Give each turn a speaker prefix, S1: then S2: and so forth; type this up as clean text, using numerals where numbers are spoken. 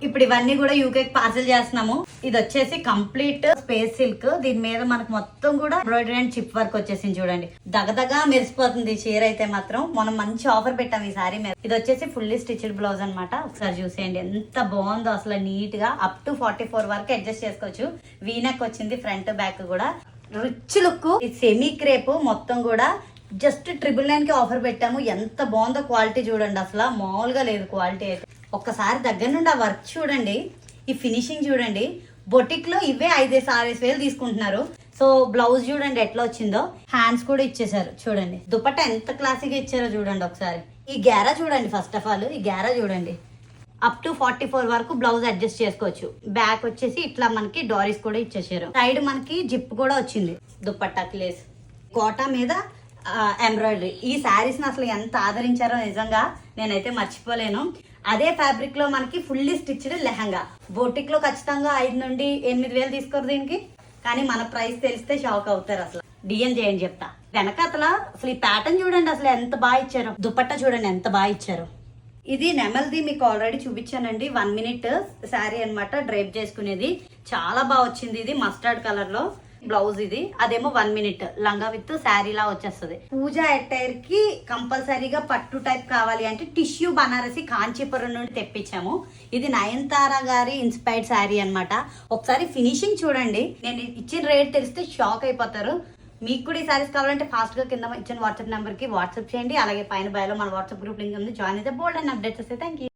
S1: ఇప్పుడు ఇవన్నీ కూడా యూకే పార్సల్ చేస్తున్నాము. ఇది వచ్చేసి కంప్లీట్ స్పేస్ సిల్క్. దీని మీద మనకు మొత్తం కూడా ఎంబ్రాయిడరీ అండ్ చిప్ వర్క్ వచ్చేసింది. చూడండి దగదగా మెరిసిపోతుంది చీర అయితే మాత్రం. మనం మంచి ఆఫర్ పెట్టాం ఈ సారీ మీద. ఇది వచ్చేసి ఫుల్లీ స్టిచ్డ్ బ్లౌజ్ అనమాట. ఒకసారి చూసేయండి ఎంత బాగుందో అసలు. నీట్ గా అప్ టు 44 వరకు అడ్జస్ట్ చేసుకోవచ్చు. వీనెక్ వచ్చింది ఫ్రంట్ బ్యాక్ కూడా. Rich look. ఇది సెమీ క్రేప్ మొత్తం కూడా. జస్ట్ 999 కి ఆఫర్ పెట్టాము. ఎంత బాగుందో క్వాలిటీ చూడండి. అసలు మామూలుగా లేదు క్వాలిటీ అయితే. ఒక్కసారి దగ్గర నుండి ఆ వర్క్ చూడండి, ఈ ఫినిషింగ్ చూడండి. బొటిక్ లో ఇవే 5-6 వేలు తీసుకుంటున్నారు. సో బ్లౌజ్ చూడండి ఎట్లా వచ్చిందో. హ్యాండ్స్ కూడా ఇచ్చేసారు చూడండి. దుపట్టా ఎంత క్లాసీగా ఇచ్చారో చూడండి ఒకసారి. ఈ గ్యారా చూడండి. ఫస్ట్ ఆఫ్ ఆల్ ఈ గ్యారా చూడండి. అప్ టు 44 వరకు బ్లౌజ్ అడ్జస్ట్ చేసుకోవచ్చు. బ్యాక్ వచ్చేసి ఇట్లా మనకి డోరీస్ కూడా ఇచ్చేసారు. సైడ్ మనకి జిప్ కూడా వచ్చింది. దుపట్టాకి లేస్ కోటా మీద ఎంబ్రాయిడరీ. ఈ శారీస్ ని అసలు ఎంత ఆదరించారో నిజంగా నేనైతే మర్చిపోలేను. అదే ఫ్యాబ్రిక్ లో మనకి ఫుల్లీ స్టిచ్డ్ లెహంగా. బోటిక్ లో ఖచ్చితంగా 5 నుండి 8 వేలు తీసుకోరు దీనికి. కానీ మన ప్రైస్ తెలిస్తే షాక్ అవుతారు. అసలు డిఎన్ చేయండి చెప్తా. వెనకాతల అసలు ఈ ప్యాటర్న్ చూడండి అసలు ఎంత బాగా ఇచ్చారు. దుపట్టా చూడండి ఎంత బాగా ఇచ్చారు. ఇది నెమల్ది మీకు ఆల్రెడీ చూపించానండి. 1 మినిట్ శారీ అనమాట డ్రైప్ చేసుకునేది. చాలా బాగా వచ్చింది. ఇది మస్టర్డ్ కలర్ లో బ్లౌజ్. ఇది అదేమో 1 మినిట్ లంగా విత్ శారీ లా వచ్చేస్తుంది. పూజా అటైర్ కి కంపల్సరీగా పట్టు టైప్ కావాలి అంటే టిష్యూ బనారసి కాంచీపురం నుండి తెప్పించాము. ఇది నయనతార గారి ఇన్స్పైర్డ్ శారీ అనమాట. ఒకసారి ఫినిషింగ్ చూడండి. నేను ఇచ్చిన రేట్ తెలిస్తే షాక్ అయిపోతారు. మీకు కూడా ఈ సారీస్ కావాలంటే ఫాస్ట్ గా కింద ఇచ్చిన వాట్సాప్ నెంబర్ కి వాట్సాప్ చేయండి. అలాగే పైన బయోలో మన వాట్సాప్ గ్రూప్ లింక్ ఉంది. జాయిన్ అయితే బోల్డ్ అండ్ అప్డేట్స్ వస్తాయి. Thank you.